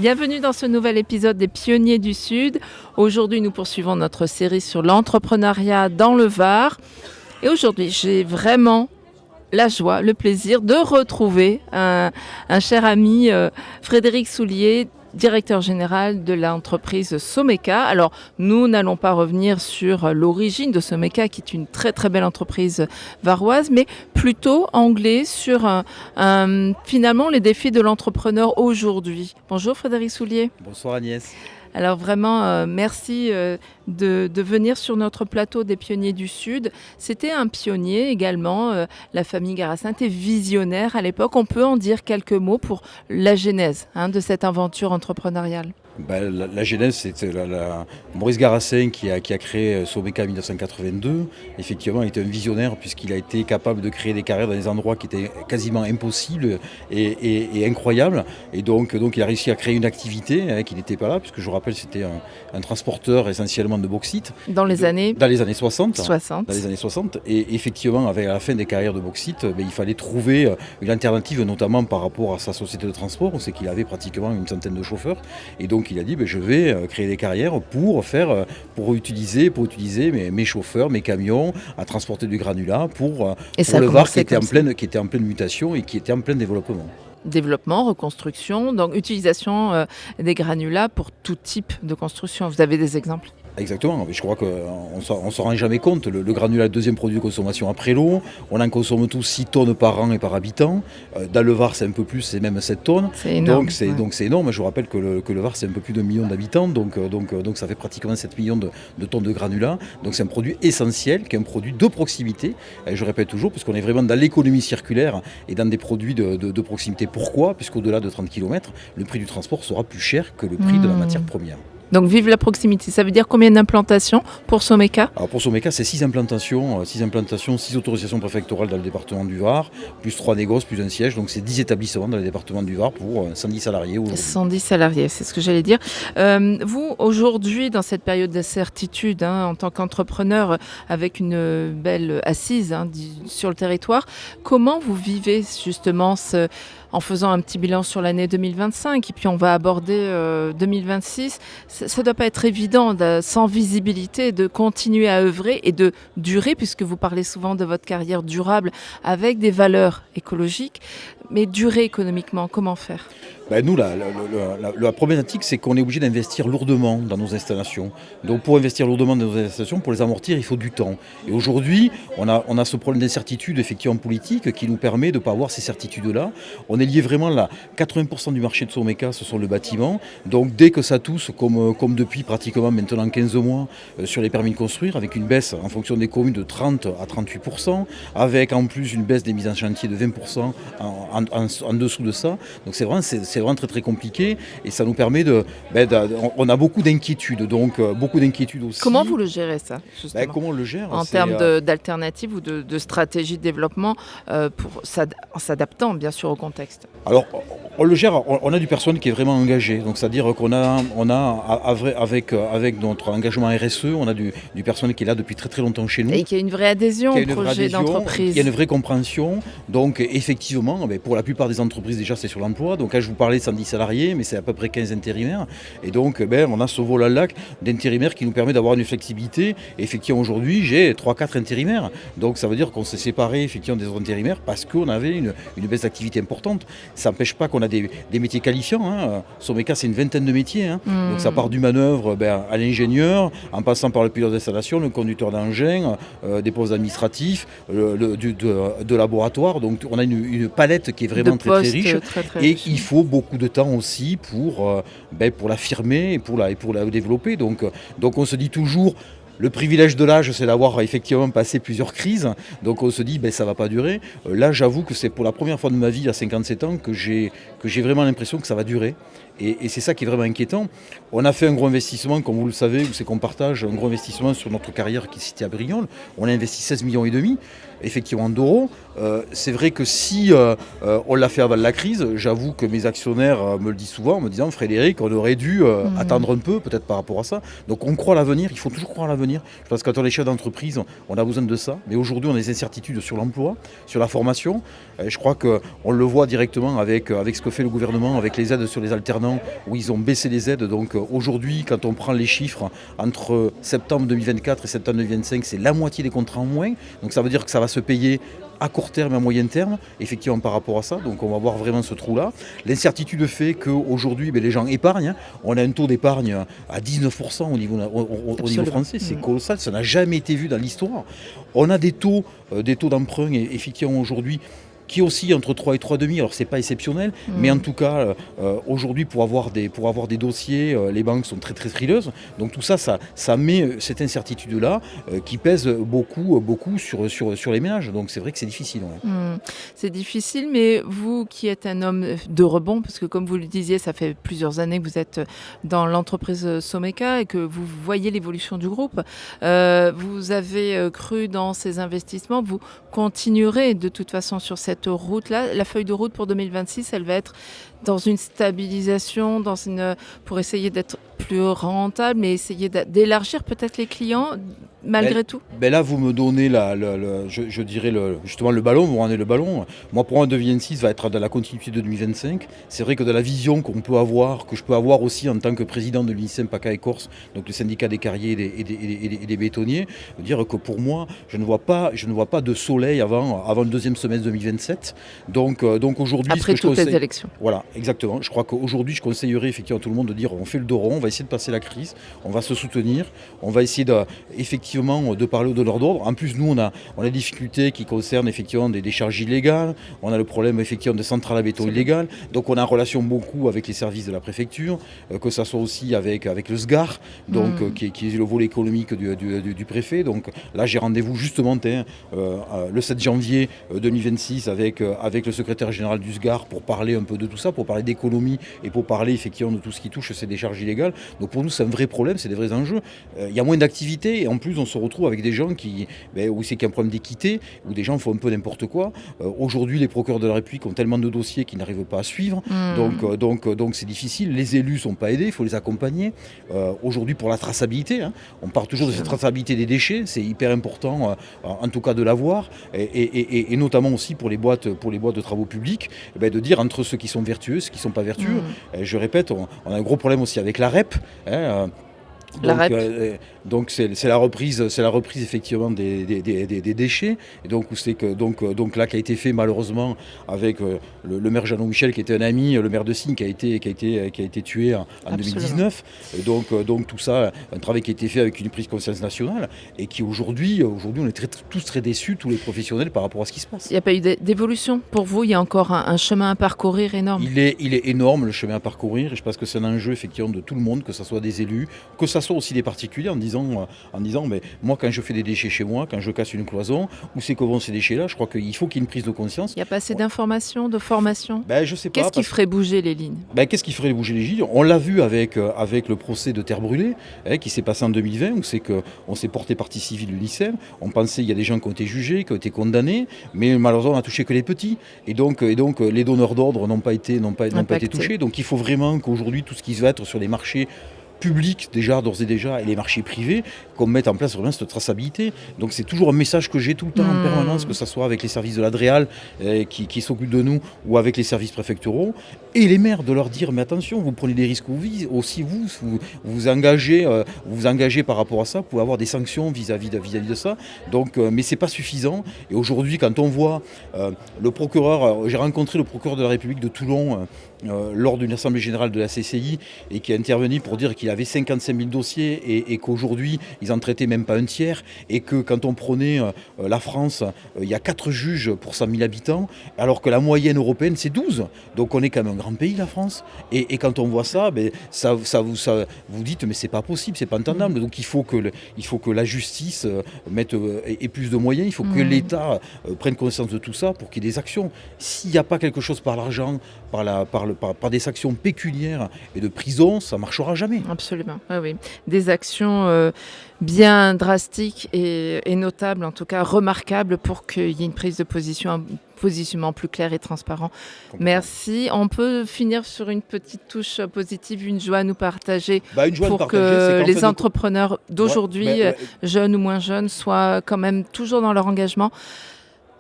Bienvenue dans ce nouvel épisode des Pionniers du Sud. Aujourd'hui, nous poursuivons notre série sur l'entrepreneuriat dans le Var. Et aujourd'hui, j'ai vraiment la joie, le plaisir de retrouver un cher ami, Frédéric Soulier, directeur général de l'entreprise Someka. Alors, nous n'allons pas revenir sur l'origine de Someka, qui est une très très belle entreprise varoise, mais plutôt anglais sur finalement les défis de l'entrepreneur aujourd'hui. Bonjour Frédéric Soulier. Bonsoir Agnès. Alors vraiment, merci de venir sur notre plateau des Pionniers du Sud. C'était un pionnier également, la famille Garacin est visionnaire à l'époque. On peut en dire quelques mots pour la genèse de cette aventure entrepreneuriale. La genèse, c'est Maurice Garacin qui a créé Someka en 1982. Effectivement, il était un visionnaire puisqu'il a été capable de créer des carrières dans des endroits qui étaient quasiment impossibles et incroyables. Et donc il a réussi à créer une activité qui n'était pas là, puisque je vous rappelle, c'était un transporteur essentiellement de bauxite. Dans les années 60. Dans les années 60. Et effectivement, avec la fin des carrières de bauxite, il fallait trouver une alternative, notamment par rapport à sa société de transport. On sait qu'il avait pratiquement une centaine de chauffeurs. Et donc il a dit je vais créer des carrières pour utiliser mes chauffeurs, mes camions à transporter du granulat pour le Var qui était en pleine mutation et qui était en plein développement. Développement, reconstruction, donc utilisation des granulats pour tout type de construction. Vous avez des exemples ? Exactement, je crois qu'on ne s'en rend jamais compte. Le granulat est le deuxième produit de consommation après l'eau. On en consomme tous 6 tonnes par an et par habitant. Dans le Var, c'est un peu plus, c'est même 7 tonnes. C'est énorme. Donc c'est énorme. Je vous rappelle que le Var, c'est un peu plus d'1 million d'habitants. Donc ça fait pratiquement 7 millions de tonnes de granulat. Donc c'est un produit essentiel, qui est un produit de proximité. Et je répète toujours, parce qu'on est vraiment dans l'économie circulaire et dans des produits de proximité. Pourquoi ? Puisqu'au-delà de 30 km, le prix du transport sera plus cher que le prix de la matière première. Donc vive la proximité, ça veut dire combien d'implantations pour Someka ? Alors pour Someka, c'est 6 implantations, 6 autorisations préfectorales dans le département du Var, plus 3 négoces, plus un siège, donc c'est 10 établissements dans le département du Var pour 110 salariés aujourd'hui. 110 salariés, c'est ce que j'allais dire. Vous, aujourd'hui, dans cette période d'incertitude, en tant qu'entrepreneur, avec une belle assise sur le territoire, comment vous vivez justement en faisant un petit bilan sur l'année 2025, et puis on va aborder 2026, ça ne doit pas être évident, sans visibilité, de continuer à œuvrer et de durer, puisque vous parlez souvent de votre carrière durable avec des valeurs écologiques, mais durer économiquement, comment faire ? Nous, la problématique, c'est qu'on est obligé d'investir lourdement dans nos installations. Donc pour investir lourdement dans nos installations, pour les amortir, il faut du temps. Et aujourd'hui, on a ce problème d'incertitude effectivement politique qui nous permet de ne pas avoir ces certitudes-là. On est lié vraiment là, 80% du marché de Someka, ce sont le bâtiment. Donc dès que ça tousse, comme depuis pratiquement maintenant 15 mois, sur les permis de construire, avec une baisse en fonction des communes de 30 à 38%, avec en plus une baisse des mises en chantier de 20% en dessous de ça. Donc c'est vraiment très très compliqué et ça nous permet on a beaucoup d'inquiétudes, donc beaucoup d'inquiétudes aussi. Comment vous le gérez ça, justement ? Comment on le gère en termes d'alternatives ou de stratégie de développement en s'adaptant bien sûr au contexte ? Alors on le gère, on a du personnel qui est vraiment engagé, donc c'est-à-dire qu'on a avec notre engagement RSE, on a du personnel qui est là depuis très très longtemps chez nous. Et qui a une vraie adhésion au projet d'entreprise. Il y a une vraie compréhension, donc effectivement, pour la plupart des entreprises déjà c'est sur l'emploi, donc là je vous parlais de 110 salariés, mais c'est à peu près 15 intérimaires, et donc on a ce vol-là d'intérimaires qui nous permet d'avoir une flexibilité, et effectivement aujourd'hui j'ai 3-4 intérimaires, donc ça veut dire qu'on s'est séparé effectivement des autres intérimaires parce qu'on avait une baisse d'activité importante. Ça n'empêche pas qu'on a des métiers qualifiants, Someka c'est une vingtaine de métiers, donc ça part du manœuvre à l'ingénieur, en passant par le pilote d'installation, le conducteur d'engin, des postes administratifs, de laboratoire, donc on a une palette qui est vraiment très très riche, et il faut beaucoup de temps aussi pour l'affirmer et pour la développer, donc on se dit toujours. Le privilège de l'âge, c'est d'avoir effectivement passé plusieurs crises. Donc on se dit, ça ne va pas durer. Là, j'avoue que c'est pour la première fois de ma vie, à 57 ans, que j'ai vraiment l'impression que ça va durer. Et c'est ça qui est vraiment inquiétant. On a fait un gros investissement, comme vous le savez, c'est qu'on partage un gros investissement sur notre carrière qui était à Brignoles. On a investi 16,5 millions, effectivement, d'euros. C'est vrai que si on l'a fait avant la crise, j'avoue que mes actionnaires me le disent souvent en me disant, Frédéric, on aurait dû attendre un peu, peut-être par rapport à ça. Donc on croit à l'avenir, il faut toujours croire à l'avenir. venir. Je pense que quand on est chef d'entreprise, on a besoin de ça. Mais aujourd'hui, on a des incertitudes sur l'emploi, sur la formation. Je crois qu'on le voit directement avec ce que fait le gouvernement, avec les aides sur les alternants, où ils ont baissé les aides. Donc aujourd'hui, quand on prend les chiffres, entre septembre 2024 et septembre 2025, c'est la moitié des contrats en moins. Donc ça veut dire que ça va se payer à court terme et à moyen terme, effectivement par rapport à ça. Donc on va voir vraiment ce trou-là. L'incertitude fait qu'aujourd'hui, les gens épargnent. Hein. On a un taux d'épargne à 19% au niveau français. C'est colossal, ça n'a jamais été vu dans l'histoire. On a des taux d'emprunt, effectivement aujourd'hui, qui oscille entre 3 et 3,5. Alors c'est pas exceptionnel, mais en tout cas aujourd'hui pour avoir des dossiers, les banques sont très très frileuses. Donc tout ça met cette incertitude là qui pèse beaucoup sur les ménages. Donc c'est vrai que c'est difficile. Ouais. C'est difficile, mais vous qui êtes un homme de rebond, parce que comme vous le disiez, ça fait plusieurs années que vous êtes dans l'entreprise Someka et que vous voyez l'évolution du groupe, vous avez cru dans ces investissements, vous continuerez de toute façon sur cette route-là. La feuille de route pour 2026, elle va être dans une stabilisation, pour essayer d'être plus rentable, mais essayer d'élargir peut-être les clients malgré tout. Là, vous me donnez je dirais justement le ballon, vous rendez le ballon. Moi, pour moi, 2026 va être dans la continuité de 2025. C'est vrai que dans la vision que je peux avoir aussi en tant que président de l'UNICEM PACA et Corse, donc le syndicat des carriers et des bétonniers, dire que pour moi, je ne vois pas de soleil avant le deuxième semestre 2027. Donc aujourd'hui, après toutes les élections. Voilà, exactement. Je crois qu'aujourd'hui, je conseillerais effectivement à tout le monde de dire on fait le dos rond, on va essayer de passer la crise, on va se soutenir, on va essayer de parler au donneur d'ordre. En plus, nous, on a des difficultés qui concernent effectivement des décharges illégales, on a le problème effectivement de centrales à béton illégales, donc on a en relation beaucoup avec les services de la préfecture, que ça soit aussi avec le SGAR, donc, qui est le volet économique du préfet. Donc là, j'ai rendez-vous justement le 7 janvier 2026 avec le secrétaire général du SGAR pour parler un peu de tout ça, pour parler d'économie et pour parler effectivement de tout ce qui touche ces décharges illégales. Donc pour nous, c'est un vrai problème, c'est des vrais enjeux. Il y a moins d'activité et en plus, on se retrouve avec des gens où c'est qu'il y a un problème d'équité, où des gens font un peu n'importe quoi. Aujourd'hui, les procureurs de la République ont tellement de dossiers qu'ils n'arrivent pas à suivre. Donc c'est difficile. Les élus ne sont pas aidés, il faut les accompagner. Aujourd'hui, pour la traçabilité, on parle toujours de cette traçabilité des déchets, c'est hyper important, en tout cas de l'avoir, et notamment aussi pour les boîtes de travaux publics, de dire entre ceux qui sont vertueux, ceux qui ne sont pas vertueux. Je répète, on a un gros problème aussi avec la REP. Donc c'est la reprise effectivement des déchets. Et donc là qui a été fait malheureusement avec le maire Jeannot Michel qui était un ami, le maire de Signes qui a été tué en 2019. Et donc tout ça, un travail qui a été fait avec une prise de conscience nationale et qui aujourd'hui on est tous très déçus, tous les professionnels par rapport à ce qui se passe. Il n'y a pas eu d'évolution pour vous, il y a encore un chemin à parcourir énorme. Il est énorme le chemin à parcourir et je pense que c'est un enjeu effectivement de tout le monde, que ce soit des élus, que ce soit aussi des particuliers en disant mais moi quand je fais des déchets chez moi, quand je casse une cloison, où c'est que vont ces déchets là, je crois qu'il faut qu'il y ait une prise de conscience. Il n'y a pas assez d'informations, de formation. Je sais pas. Qu'est-ce qui ferait bouger les lignes? Qu'est-ce qui ferait bouger les lignes? On l'a vu avec le procès de Terre Brûlée qui s'est passé en 2020, où c'est qu'on s'est porté partie civile de l'UNICEM. On pensait il y a des gens qui ont été jugés, qui ont été condamnés, mais malheureusement on n'a touché que les petits. Et donc les donneurs d'ordre n'ont pas été touchés. Donc il faut vraiment qu'aujourd'hui tout ce qui va être sur les marchés publics d'ores et déjà et les marchés privés, qu'on mette en place vraiment cette traçabilité. Donc c'est toujours un message que j'ai tout le temps en permanence, que ce soit avec les services de l'Adréal qui s'occupent de nous ou avec les services préfectoraux et les maires, de leur dire mais attention, vous prenez des risques aussi vous engagez par rapport à ça, vous pouvez avoir des sanctions vis-à-vis de ça. Donc mais c'est pas suffisant. Et aujourd'hui quand on voit le procureur, j'ai rencontré le procureur de la République de Toulon lors d'une assemblée générale de la CCI et qui est intervenu pour dire qu'il avait 55 000 dossiers et qu'aujourd'hui ils en traitaient même pas un tiers et que quand on prenait la France, il y a 4 juges pour 100 000 habitants alors que la moyenne européenne c'est 12. Donc on est quand même un grand pays la France et quand on voit ça, ça vous dites mais c'est pas possible, c'est pas entendable. Donc il faut que la justice ait plus de moyens, il faut que l'État prenne conscience de tout ça pour qu'il y ait des actions. S'il n'y a pas quelque chose par l'argent, par des actions pécuniaires et de prison, ça ne marchera jamais. Absolument, oui. Des actions bien drastique et notable, en tout cas remarquable, pour qu'il y ait une prise de position, un positionnement plus clair et transparent. Complètement. Merci. On peut finir sur une petite touche positive, une joie à nous partager Une joie de pour partager, c'est que qu'en les fin de entrepreneurs d'aujourd'hui, ouais. jeunes ou moins jeunes, soient quand même toujours dans leur engagement,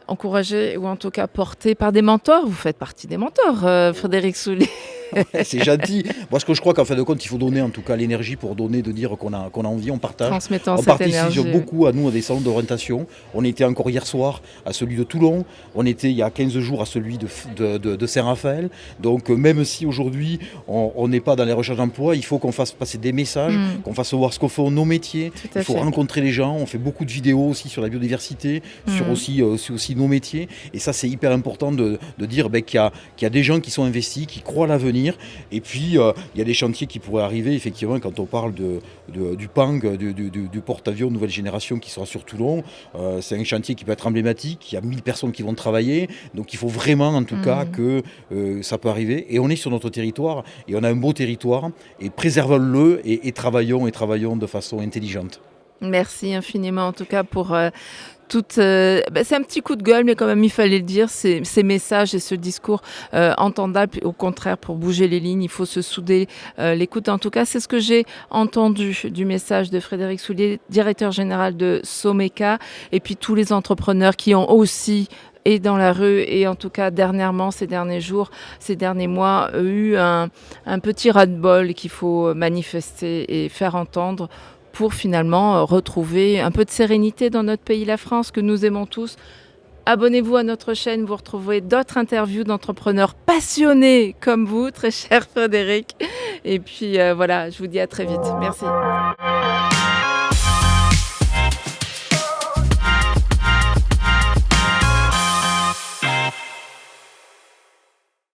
encouragés ou en tout cas portés par des mentors. Vous faites partie des mentors, Frédéric Soulier. C'est gentil. Moi, ce que je crois qu'en fin de compte, il faut donner en tout cas l'énergie pour donner, de dire qu'on a envie, on partage. Transmettant On cette participe énergie. beaucoup à nous à des salons d'orientation. On était encore hier soir à celui de Toulon. On était il y a 15 jours à celui de Saint-Raphaël. Donc même si aujourd'hui on n'est pas dans les recherches d'emploi, il faut qu'on fasse passer des messages, qu'on fasse voir ce qu'on fait nos métiers. Tout à Il faut fait. rencontrer les gens. On fait beaucoup de vidéos aussi sur la biodiversité, sur aussi nos métiers. Et ça, c'est hyper important de dire qu'il y a des gens qui sont investis, qui croient à l'avenir. Et puis, il y a des chantiers qui pourraient arriver, effectivement, quand on parle du PANG, du porte-avions nouvelle génération qui sera sur Toulon. C'est un chantier qui peut être emblématique. Il y a 1000 personnes qui vont travailler. Donc, il faut vraiment, en tout cas, que ça peut arriver. Et on est sur notre territoire et on a un beau territoire. Et préservons-le et travaillons de façon intelligente. Merci infiniment, en tout cas, pour c'est un petit coup de gueule, mais quand même, il fallait le dire, ces messages et ce discours entendable. Au contraire, pour bouger les lignes, il faut se souder l'écoute. En tout cas, c'est ce que j'ai entendu du message de Frédéric Soulier, directeur général de Someka, et puis tous les entrepreneurs qui ont aussi et dans la rue, et en tout cas dernièrement, ces derniers jours, ces derniers mois, eu un petit ras-de-bol qu'il faut manifester et faire entendre pour finalement retrouver un peu de sérénité dans notre pays, la France, que nous aimons tous. Abonnez-vous à notre chaîne, vous retrouverez d'autres interviews d'entrepreneurs passionnés comme vous, très cher Frédéric. Et puis voilà, je vous dis à très vite. Merci.